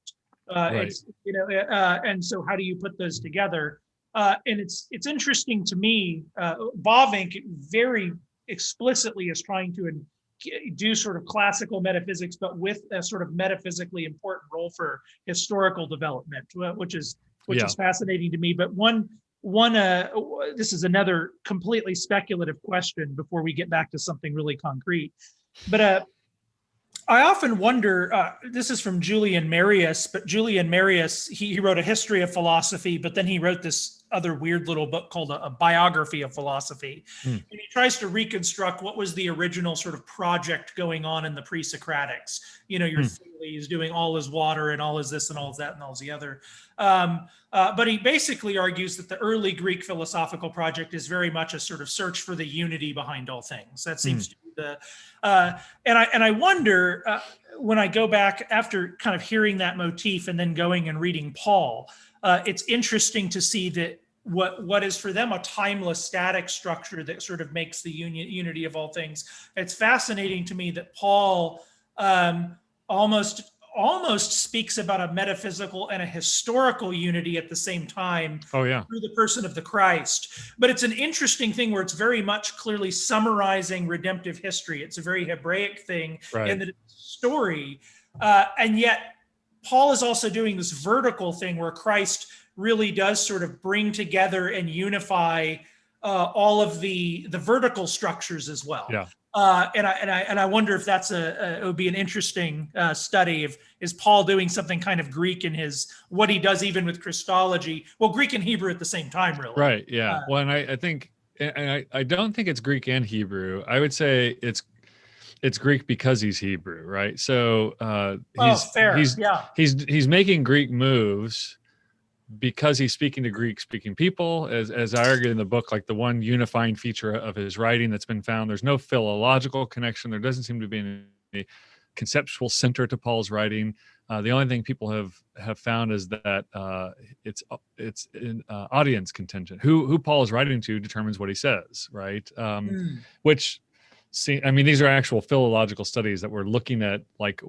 It's and so how do you put those together? And it's interesting to me. Bavinck very explicitly is trying to do sort of classical metaphysics, but with a sort of metaphysically important role for historical development, which is fascinating to me. But this is another completely speculative question before we get back to something really concrete. But I often wonder, this is from Julian Marius, but Julian Marius, he wrote a history of philosophy, but then he wrote this other weird little book called a biography of philosophy. And he tries to reconstruct what was the original sort of project going on in the pre-Socratics. Your Thales doing all is water and all is this and all is that and all is the other. But he basically argues that the early Greek philosophical project is very much a sort of search for the unity behind all things. That seems to be and I wonder, when I go back after kind of hearing that motif and then going and reading Paul, it's interesting to see that what is for them a timeless static structure that sort of makes the unity of all things. It's fascinating to me that Paul almost speaks about a metaphysical and a historical unity at the same time through the person of the Christ. But it's an interesting thing where it's very much clearly summarizing redemptive history. It's a very Hebraic thing in that it's a story. And yet Paul is also doing this vertical thing where Christ really does sort of bring together and unify all of the vertical structures as well. Yeah. And I wonder if that's it would be an interesting study. Is Paul doing something kind of Greek in what he does even with Christology? Well, Greek and Hebrew at the same time, really. Right. Yeah. Well, and I think, and I don't think it's Greek and Hebrew. I would say it's Greek because he's Hebrew, right? So he's making Greek moves because he's speaking to Greek-speaking people. As I argue in the book, like the one unifying feature of his writing that's been found, there's no philological connection. There doesn't seem to be any conceptual center to Paul's writing. The only thing people have found is that it's an audience contingent. Who Paul is writing to determines what he says, right? Which, these are actual philological studies that we're looking at, like,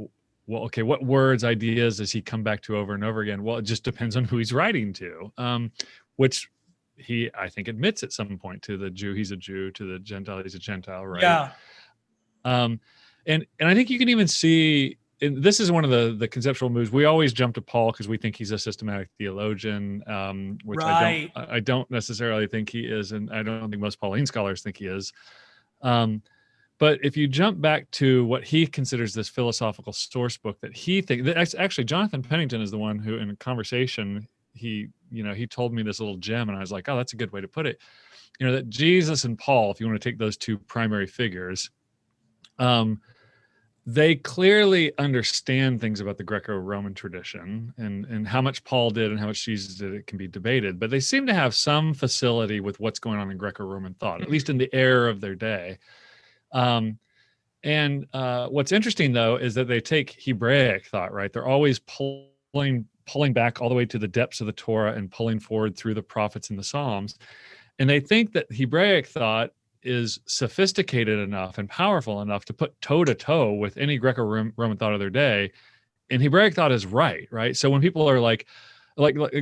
well, okay, what words, ideas does he come back to over and over again? Well, it just depends on who he's writing to, which he, I think, admits at some point. To the Jew, he's a Jew. To the Gentile, he's a Gentile, right? Yeah. And I think you can even see, and this is one of the conceptual moves. We always jump to Paul because we think he's a systematic theologian, which I don't necessarily think he is, and I don't think most Pauline scholars think he is. But if you jump back to what he considers this philosophical source book that he thinks, actually Jonathan Pennington is the one who, in a conversation, he told me this little gem, and I was like, oh, that's a good way to put it. That Jesus and Paul, if you want to take those two primary figures, they clearly understand things about the Greco-Roman tradition, and how much Paul did and how much Jesus did, it can be debated, but they seem to have some facility with what's going on in Greco-Roman thought, at least in the era of their day. What's interesting though is that they take Hebraic thought, right? They're always pulling back all the way to the depths of the Torah and pulling forward through the prophets and the Psalms. And they think that Hebraic thought is sophisticated enough and powerful enough to put toe to toe with any Greco-Roman thought of their day. And Hebraic thought is right? So when people are like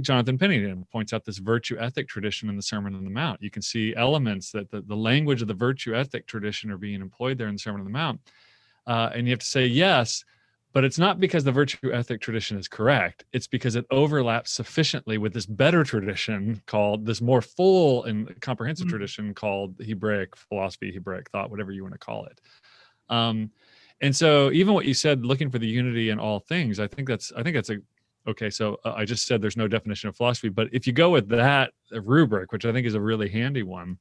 Jonathan Pennington points out this virtue ethic tradition in the Sermon on the Mount, you can see elements that the language of the virtue ethic tradition are being employed there in the Sermon on the Mount. And you have to say, yes, But it's not because the virtue ethic tradition is correct. It's because it overlaps sufficiently with this better tradition called, this more full and comprehensive tradition called Hebraic philosophy, Hebraic thought, whatever you want to call it. And so even what you said, looking for the unity in all things, I think that's okay. So I just said there's no definition of philosophy, but if you go with that rubric, which I think is a really handy one,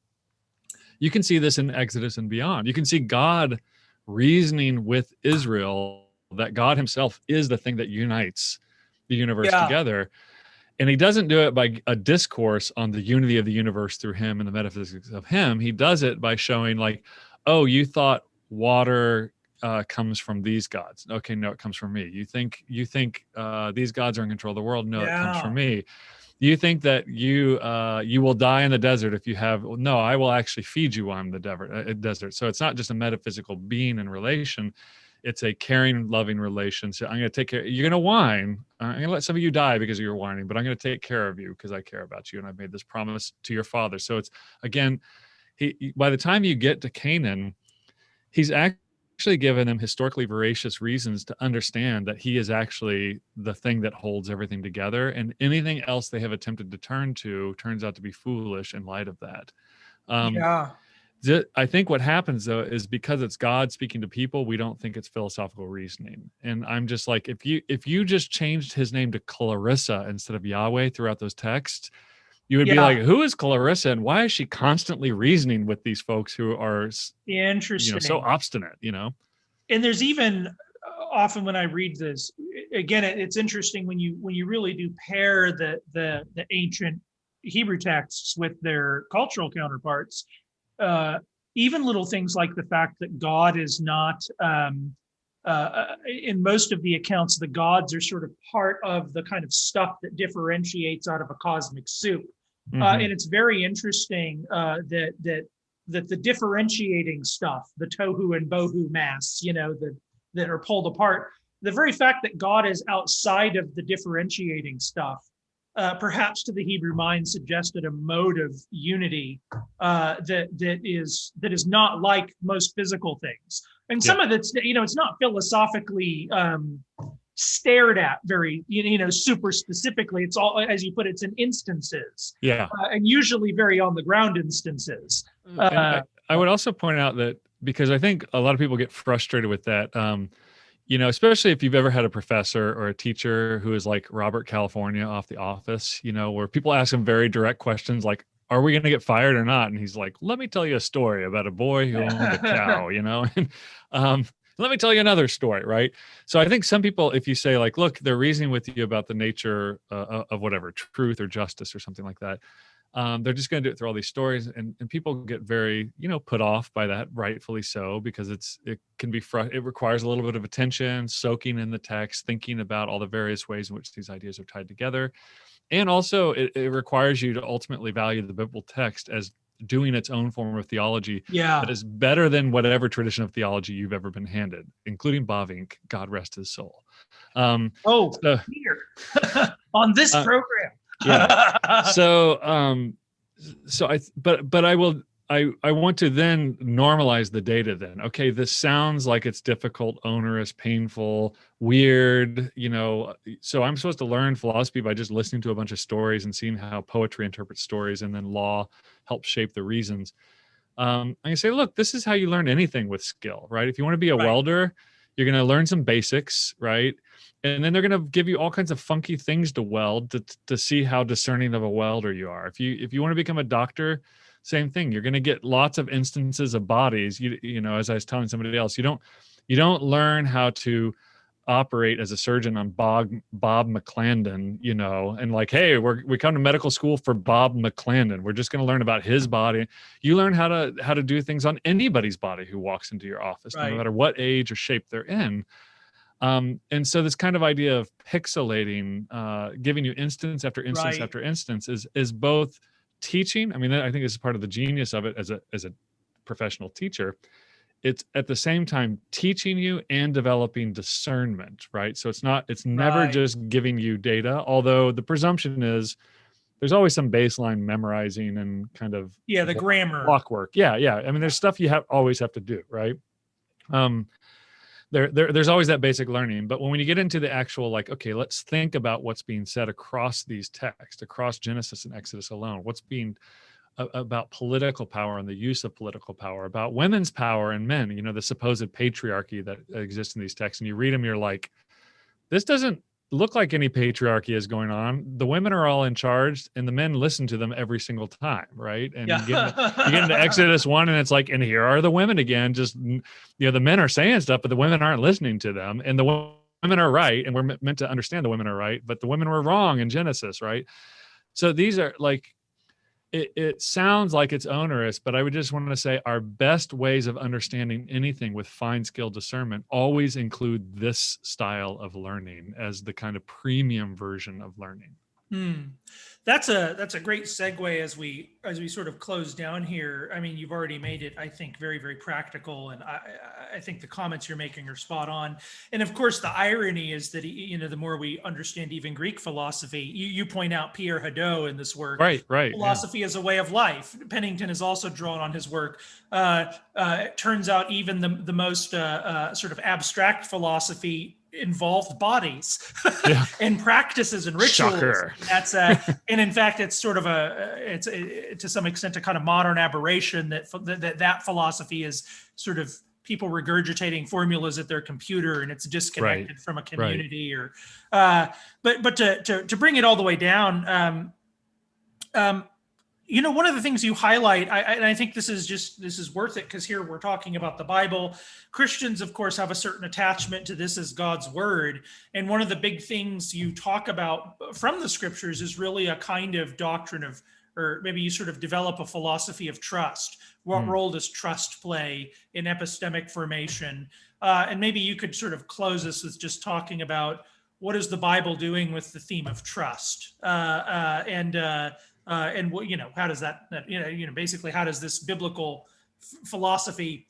you can see this in Exodus and beyond. You can see God reasoning with Israel that God himself is the thing that unites the universe together. And he doesn't do it by a discourse on the unity of the universe through him and the metaphysics of him. He does it by showing like, oh, you thought water comes from these gods. Okay, no, it comes from me. You think these gods are in control of the world. No, it comes from me. You think that you will die in the desert if you have, no, I will actually feed you while I'm in the desert. So it's not just a metaphysical being and relation. It's a caring, loving relation. So I'm going to take care. You're going to whine. I'm going to let some of you die because of your whining, but I'm going to take care of you because I care about you. And I've made this promise to your father. So it's, again, by the time you get to Canaan, he's actually given them historically veracious reasons to understand that he is actually the thing that holds everything together. And anything else they have attempted to turn to turns out to be foolish in light of that. I think what happens though is because it's God speaking to people, we don't think it's philosophical reasoning. And I'm just like, if you just changed his name to Clarissa instead of Yahweh throughout those texts, you would be like, who is Clarissa and why is she constantly reasoning with these folks who are so obstinate, And there's even often when I read this, again, it's interesting when you really do pair the ancient Hebrew texts with their cultural counterparts. Even little things like the fact that God is not, in most of the accounts, the gods are sort of part of the kind of stuff that differentiates out of a cosmic soup. And it's very interesting that the differentiating stuff, the tohu and bohu mass, that are pulled apart, the very fact that God is outside of the differentiating stuff, perhaps to the Hebrew mind suggested a mode of unity that is not like most physical things. And some of it's, it's not philosophically stared at very, super specifically. It's all, as you put it, it's in instances. And usually very on the ground instances. I would also point out that, because I think a lot of people get frustrated with that, especially if you've ever had a professor or a teacher who is like Robert California off The Office, where people ask him very direct questions like, are we going to get fired or not? And he's like, let me tell you a story about a boy who owned a cow, and let me tell you another story, right? So I think some people, if you say like, look, they're reasoning with you about the nature of whatever, truth or justice or something like that, they're just going to do it through all these stories, and people get very, put off by that, rightfully so, because it can be it requires a little bit of attention, soaking in the text, thinking about all the various ways in which these ideas are tied together. And also it requires you to ultimately value the biblical text as doing its own form of theology that is better than whatever tradition of theology you've ever been handed, including Bavinck, God rest his soul. Here on this program. I want to then normalize the data then. Okay, this sounds like it's difficult, onerous, painful, weird, so I'm supposed to learn philosophy by just listening to a bunch of stories and seeing how poetry interprets stories, and then law helps shape the reasons. I can say, look, this is how you learn anything with skill, right? If you want to be a welder, you're going to learn some basics, right? And then they're going to give you all kinds of funky things to weld to see how discerning of a welder you are. If you want to become a doctor, same thing. You're going to get lots of instances of bodies. As I was telling somebody else, you don't learn how to operate as a surgeon on Bob McClendon, and like, hey, we come to medical school for Bob McClendon. We're just going to learn about his body. You learn how to do things on anybody's body who walks into your office, no matter what age or shape they're in. And so this kind of idea of pixelating, giving you instance after instance after instance is both teaching. I mean, I think this is part of the genius of it as a professional teacher. It's at the same time teaching you and developing discernment, right? So it's never just giving you data, although the presumption is there's always some baseline memorizing and kind of the grammar block work. I mean, there's stuff you always have to do, right? there's always that basic learning. But when you get into the actual, like, okay, let's think about what's being said across these texts, across Genesis and Exodus alone, what's being about political power and the use of political power, about women's power and men, the supposed patriarchy that exists in these texts. And you read them, you're like, this doesn't look like any patriarchy is going on. The women are all in charge and the men listen to them every single time, right? And you get into Exodus 1 and it's like, and here are the women again, just, the men are saying stuff, but the women aren't listening to them. And the women are right. And we're meant to understand the women are right, but the women were wrong in Genesis, right? So these are like, it sounds like it's onerous, but I would just want to say our best ways of understanding anything with fine skill discernment always include this style of learning as the kind of premium version of learning. That's a great segue as we sort of close down here. I mean, you've already made it, I think, very, very practical, and I think the comments you're making are spot on. And of course, the irony is that the more we understand even Greek philosophy, you point out Pierre Hadot in this work, right? Philosophy as a way of life. Pennington has also drawn on his work. It turns out even the most sort of abstract philosophy involved bodies and practices and rituals. Shocker. That's and in fact, it's sort of it's to some extent a kind of modern aberration that philosophy is sort of people regurgitating formulas at their computer and it's disconnected from a community but to bring it all the way down. One of the things you highlight, and I think this is worth it because here we're talking about the Bible. Christians, of course, have a certain attachment to this as God's word. And one of the big things you talk about from the scriptures is really a kind of doctrine of, or maybe you sort of develop a philosophy of trust. What role does trust play in epistemic formation? And maybe you could sort of close this with just talking about what is the Bible doing with the theme of trust? And what, how does that basically how does this biblical philosophy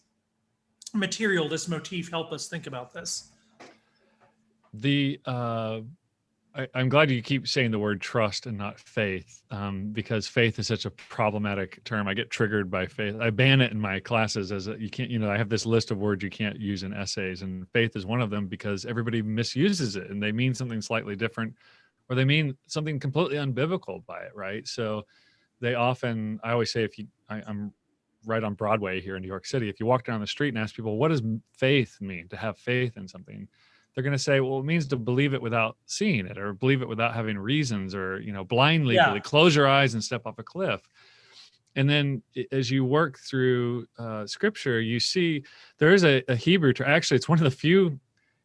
material, this motif, help us think about this? I'm glad you keep saying the word trust and not faith, because faith is such a problematic term. I get triggered by faith. I ban it in my classes you can't, I have this list of words you can't use in essays, and faith is one of them because everybody misuses it and they mean something slightly different, or they mean something completely unbiblical by it, right? So I always say, I'm right on Broadway here in New York City. If you walk down the street and ask people, what does faith mean, to have faith in something? They're going to say, well, it means to believe it without seeing it, or believe it without having reasons, or, blindly close your eyes and step off a cliff. And then as you work through scripture, you see there is a Hebrew term. Actually, it's one of the few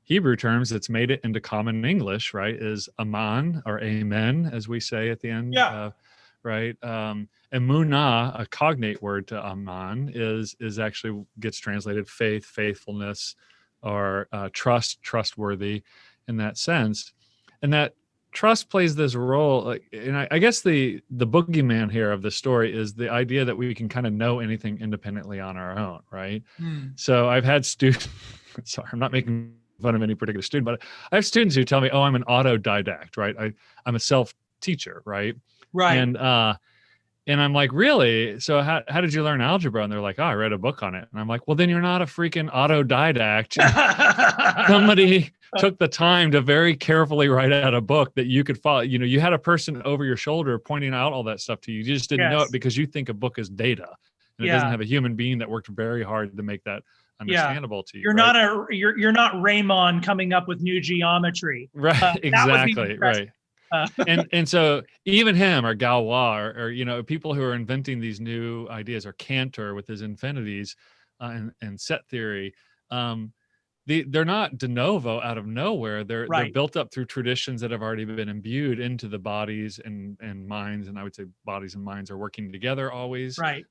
Hebrew terms that's made it into common English, right, is aman, or amen, as we say at the end. Right. Emunah, a cognate word to aman, is actually gets translated faith, faithfulness, or trust, trustworthy in that sense. And that trust plays this role. And I guess the boogeyman here of the story is the idea that we can kind of know anything independently on our own, right? So I've had students, sorry, I'm not making fun of any particular student, but I have students who tell me, oh, I'm an autodidact, right? I'm a self-teacher, right? Right. And I'm like, really? So how did you learn algebra? And they're like, oh, I read a book on it. And I'm like, well, then you're not a freaking autodidact. Somebody took the time to very carefully write out a book that you could follow. You had a person over your shoulder pointing out all that stuff to you. You just didn't know it because you think a book is data. And it doesn't have a human being that worked very hard to make that understandable to you. You're right? You're not Raymond coming up with new geometry. Right. Exactly. Right. And so even him, or Galois, or people who are inventing these new ideas, or Cantor with his infinities and set theory, they're not de novo out of nowhere. They're built up through traditions that have already been imbued into the bodies and minds. And I would say bodies and minds are working together always. Right.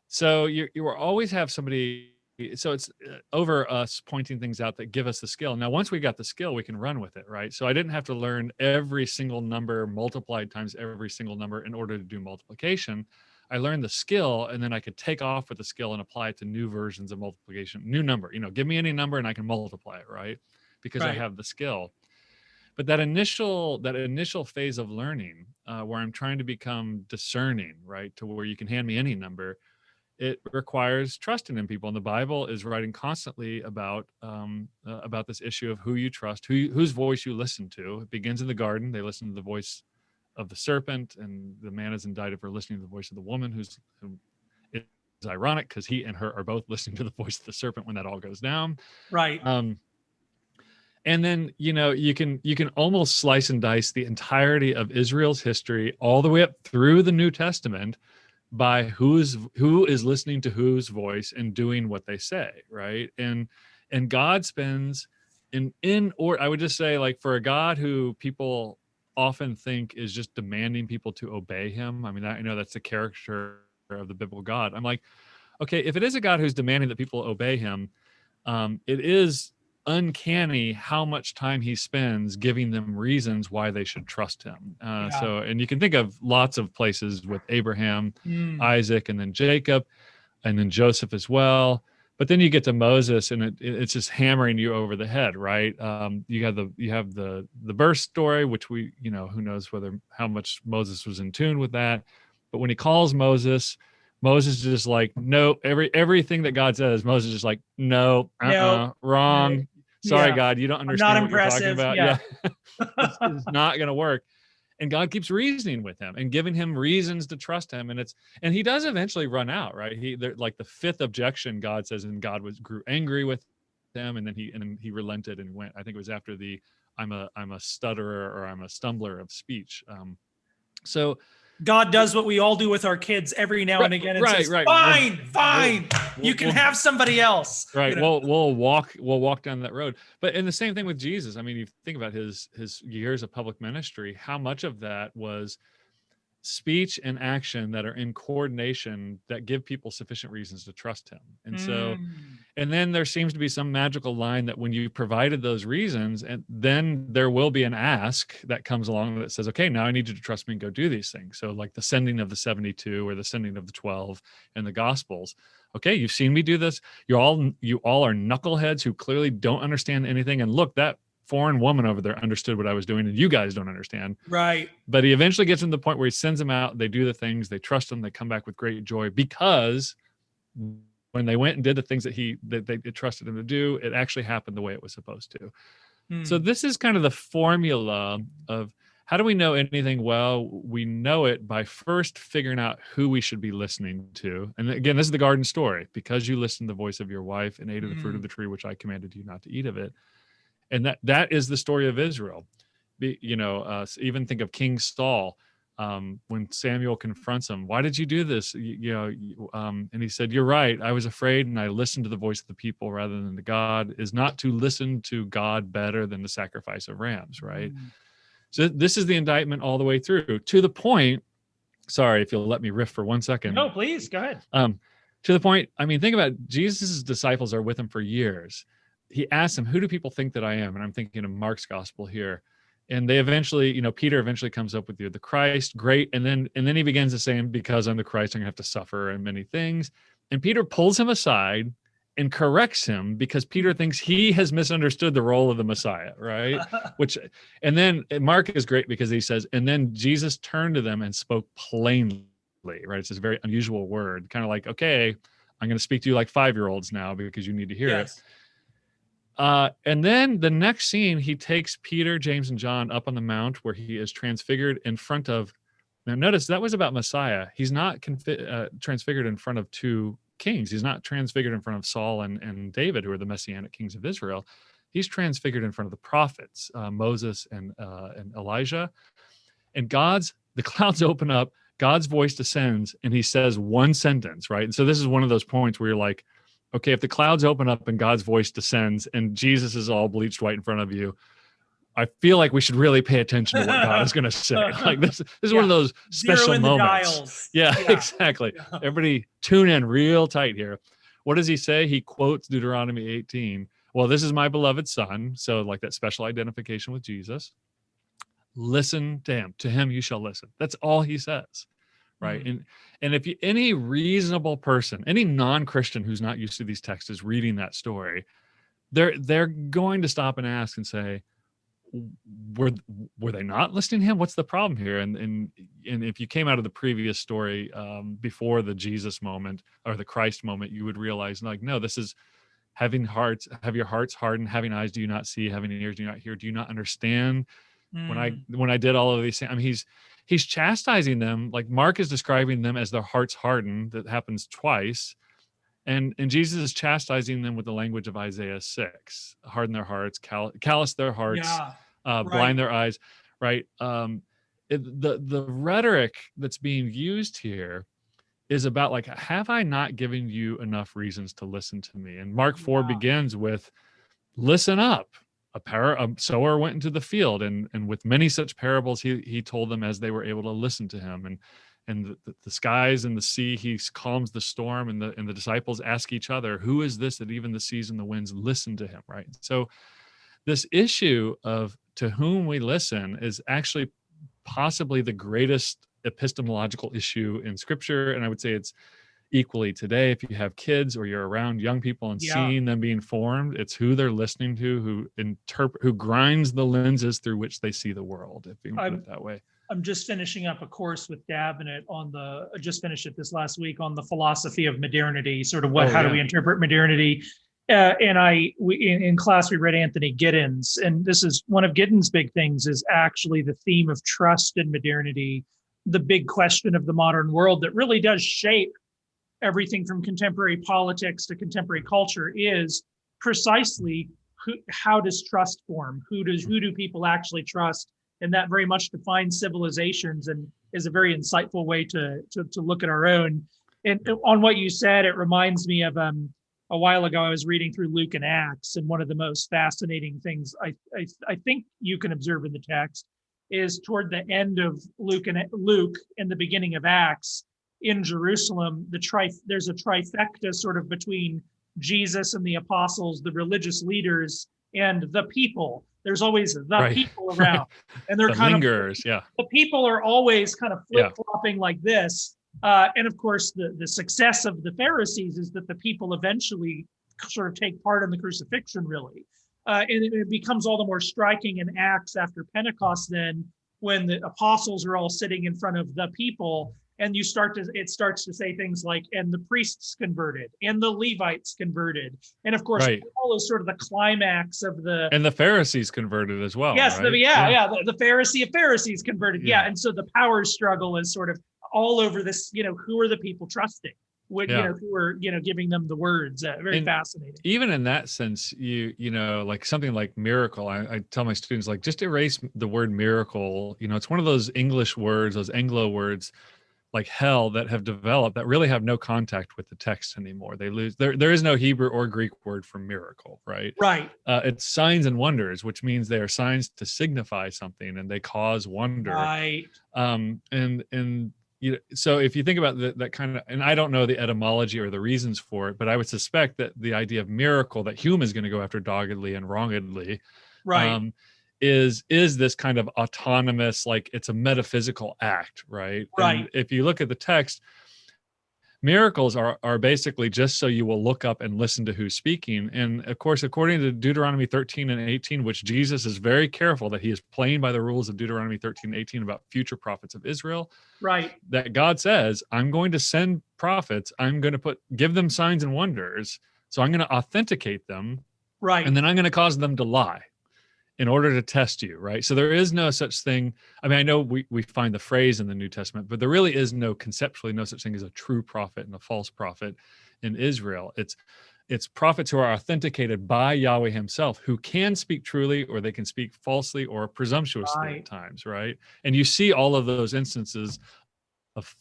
So you will always have somebody. So it's over us pointing things out that give us the skill. Now, once we got the skill, we can run with it, right? So I didn't have to learn every single number multiplied times every single number in order to do multiplication. I learned the skill, and then I could take off with the skill and apply it to new versions of multiplication, new number. Give me any number and I can multiply it, right? Because I have the skill. But that initial phase of learning, where I'm trying to become discerning, right, to where you can hand me any number, it requires trusting in people. And the Bible is writing constantly about this issue of who you trust, whose voice you listen to. It begins in the garden. They listen to the voice of the serpent, and the man is indicted for listening to the voice of the woman, who is ironic because he and her are both listening to the voice of the serpent when that all goes down. Right. And then, you can almost slice and dice the entirety of Israel's history all the way up through the New Testament by who is listening to whose voice and doing what they say, right? And God spends or I would just say, like, for a God who people often think is just demanding people to obey him. I mean, I know that's the character of the biblical God. I'm like, okay, if it is a God who's demanding that people obey him, it is uncanny how much time he spends giving them reasons why they should trust him. So, and you can think of lots of places with Abraham, Isaac, and then Jacob, and then Joseph as well. But then you get to Moses, and it's just hammering you over the head, right? You have the birth story, which who knows how much Moses was in tune with that. But when he calls Moses is just like, no, everything that God says, Moses is just like, no, wrong. No. Sorry, God, you don't understand what you're talking about. Yeah. It's not going to work. And God keeps reasoning with him and giving him reasons to trust him. And he does eventually run out, right? Like the fifth objection, God says, and God grew angry with them. And then he relented and went. I think it was after I'm a stutterer, or I'm a stumbler of speech. So God does what we all do with our kids every now and again, and says, fine, you can have somebody else. Right. We'll walk down that road. But in the same thing with Jesus, I mean, you think about his years of public ministry, how much of that was speech and action that are in coordination that give people sufficient reasons to trust him. And so, and then there seems to be some magical line that when you provided those reasons, and then there will be an ask that comes along that says, okay, now I need you to trust me and go do these things. So like the sending of the 72 or the sending of the 12 in the Gospels. Okay, you've seen me do this. You all are knuckleheads who clearly don't understand anything. And look, that foreign woman over there understood what I was doing, and you guys don't understand. Right. But he eventually gets to the point where he sends them out. They do the things. They trust him. They come back with great joy, because when they went and did the things that they trusted him to do, it actually happened the way it was supposed to. So this is kind of the formula of how do we know anything? Well, we know it by first figuring out who we should be listening to. And again, this is the garden story. Because you listened to the voice of your wife and ate of the fruit of the tree, which I commanded you not to eat of it. And that is the story of Israel. Even think of King Saul, when Samuel confronts him. Why did you do this? And he said, you're right. I was afraid, and I listened to the voice of the people rather than the God. Is not to listen to God better than the sacrifice of rams, right? So this is the indictment all the way through, to the point. Sorry, if you'll let me riff for 1 second. No, please, go ahead. To the point, I mean, think about it. Jesus' disciples are with him for years. He asks him, who do people think that I am? And I'm thinking of Mark's gospel here. And they eventually, Peter eventually comes up with, you're the Christ. Great. And then he begins to say, because I'm the Christ, I'm gonna have to suffer and many things. And Peter pulls him aside and corrects him, because Peter thinks he has misunderstood the role of the Messiah, right? And then Mark is great, because he says, and then Jesus turned to them and spoke plainly, right? It's this very unusual word, kind of like, okay, I'm going to speak to you like 5-year-olds now, because you need to hear it. And then the next scene, he takes Peter, James, and John up on the mount where he is transfigured in front of. Now, notice that was about Messiah. He's not transfigured in front of two kings. He's not transfigured in front of Saul and David, who are the messianic kings of Israel. He's transfigured in front of the prophets, Moses and Elijah. And the clouds open up, God's voice descends, and he says one sentence, right? And so this is one of those points where you're like, okay, if the clouds open up and God's voice descends and Jesus is all bleached white in front of you, I feel like we should really pay attention to what God is going to say. Like this is one of those special moments. Yeah, exactly. Yeah. Everybody tune in real tight here. What does he say? He quotes Deuteronomy 18. Well, this is my beloved son. So like that special identification with Jesus. Listen to him. To him you shall listen. That's all he says. Right. And if any reasonable person, any non-Christian who's not used to these texts is reading that story, they're going to stop and ask and say, were they not listening to him? What's the problem here? And if you came out of the previous story before the Jesus moment or the Christ moment, you would realize, like, no, this is have your hearts hardened, having eyes do you not see, having ears do you not hear, do you not understand? When I did all of these things, I mean, he's chastising them. Like Mark is describing them as their hearts hardened. That happens twice. And Jesus is chastising them with the language of Isaiah 6, harden their hearts, callous their hearts, blind their eyes, right? The rhetoric that's being used here is about, like, have I not given you enough reasons to listen to me? And Mark 4 begins with, listen up. A sower went into the field, and with many such parables, he told them as they were able to listen to him. And the skies and the sea, he calms the storm, and the disciples ask each other, who is this that even the seas and the winds listen to him, right? So this issue of to whom we listen is actually possibly the greatest epistemological issue in Scripture. And I would say it's equally today, if you have kids or you're around young people and seeing them being formed, it's who they're listening to, who grinds the lenses through which they see the world, if you put it that way. I'm just finishing up a course with Davenant just finished it this last week on the philosophy of modernity, sort of how do we interpret modernity? In class, we read Anthony Giddens, and this is one of Giddens' big things, is actually the theme of trust in modernity, the big question of the modern world that really does shape everything from contemporary politics to contemporary culture, is precisely how does trust form? Who do people actually trust? And that very much defines civilizations and is a very insightful way to look at our own. And on what you said, it reminds me of a while ago, I was reading through Luke and Acts, and one of the most fascinating things I think you can observe in the text is toward the end of Luke and the beginning of Acts in Jerusalem, there's a trifecta sort of between Jesus and the apostles, the religious leaders, and the people. There's always the people around, and they're kind lingers, of the people are always kind of flip-flopping like this. And of course, the success of the Pharisees is that the people eventually sort of take part in the crucifixion, really. And it becomes all the more striking in Acts after Pentecost, then, when the apostles are all sitting in front of the people, and it starts to say things like, and the priests converted, and the Levites converted. And of course, Paul is sort of the climax of and the Pharisees converted as well. Yes, right? The Pharisee of Pharisees converted. Yeah. And so the power struggle is sort of all over this, who are the people trusting? Who are, giving them the words. Very fascinating. Even in that sense, like something like miracle, I tell my students, like, just erase the word miracle. It's one of those English words, those Anglo words, like hell, that have developed that really have no contact with the text anymore. They lose there is no Hebrew or Greek word for miracle, right? It's signs and wonders, which means they are signs to signify something, and they cause wonder, so if you think about that kind of, and I don't know the etymology or the reasons for it, but I would suspect that the idea of miracle that Hume is going to go after doggedly and wrongedly, is this kind of autonomous, like it's a metaphysical act, right? And if you look at the text, miracles are basically just so you will look up and listen to who's speaking. And of course, according to Deuteronomy 13 and 18, which Jesus is very careful that he is playing by the rules of Deuteronomy 13 and 18 about future prophets of Israel, that God says, I'm going to send prophets, I'm going to give them signs and wonders, so I'm going to authenticate them, and then I'm going to cause them to lie in order to test you, right? So there is no such thing. I mean, I know we find the phrase in the New Testament, but there really is conceptually no such thing as a true prophet and a false prophet in Israel. It's prophets who are authenticated by Yahweh himself, who can speak truly, or they can speak falsely or presumptuously at times, right? And you see all of those instances of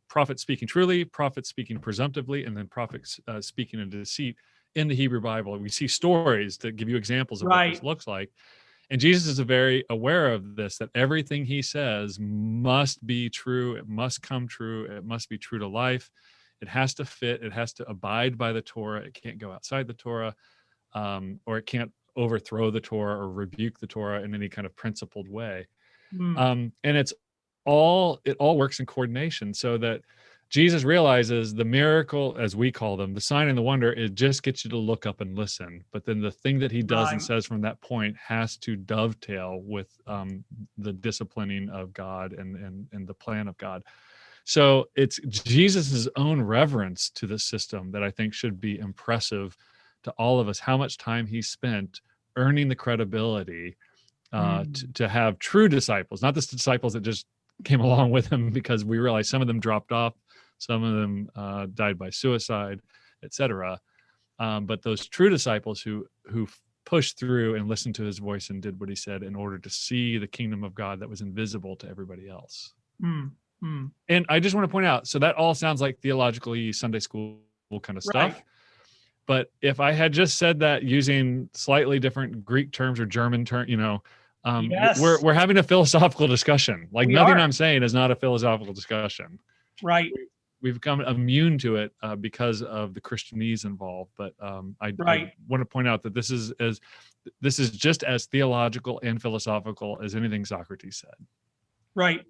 prophets speaking truly, prophets speaking presumptively, and then prophets speaking in deceit. In the Hebrew Bible, we see stories that give you examples of what this looks like. And Jesus is very aware of this, that everything he says must be true. It must come true. It must be true to life. It has to fit. It has to abide by the Torah. It can't go outside the Torah, or it can't overthrow the Torah or rebuke the Torah in any kind of principled way. And it all works in coordination, so that Jesus realizes the miracle, as we call them, the sign and the wonder, it just gets you to look up and listen. But then the thing that he does and says from that point has to dovetail with the disciplining of God and the plan of God. So it's Jesus's own reverence to the system that I think should be impressive to all of us, how much time he spent earning the credibility to have true disciples, not the disciples that just came along with him because we realized some of them dropped off, some of them died by suicide, etc. But those true disciples who pushed through and listened to his voice and did what he said in order to see the kingdom of God that was invisible to everybody else. And I just want to point out, so that all sounds like theologically Sunday school kind of stuff. Right. But if I had just said that using slightly different Greek terms or German terms, Yes. we're having a philosophical discussion. Like nothing I'm saying is not a philosophical discussion. Right. We've become immune to it because of the Christianese involved. But I want to point out that this is just as theological and philosophical as anything Socrates said. Right.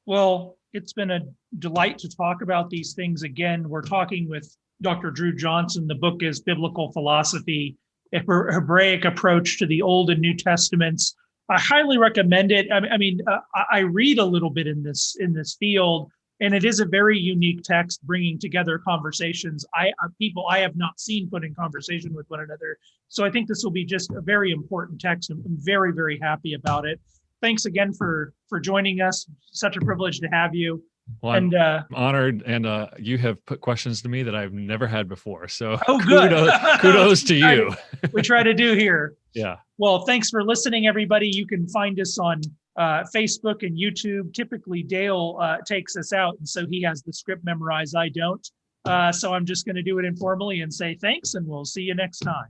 Well, it's been a delight to talk about these things again. We're talking with Dr. Dru Johnson. The book is Biblical Philosophy, a Hebraic Approach to the Old and New Testaments. I highly recommend it. I read a little bit in this field, and it is a very unique text, bringing together conversations people I have not seen put in conversation with one another. So I think this will be just a very important text. I'm very, very happy about it. Thanks again for joining us. Such a privilege to have you. Well, I'm honored, and you have put questions to me that I've never had before. So kudos to you. We try to do here. Yeah. Well, thanks for listening, everybody. You can find us on Facebook and YouTube. Typically, Dale takes us out, and so he has the script memorized. I don't. So I'm just going to do it informally and say thanks, and we'll see you next time.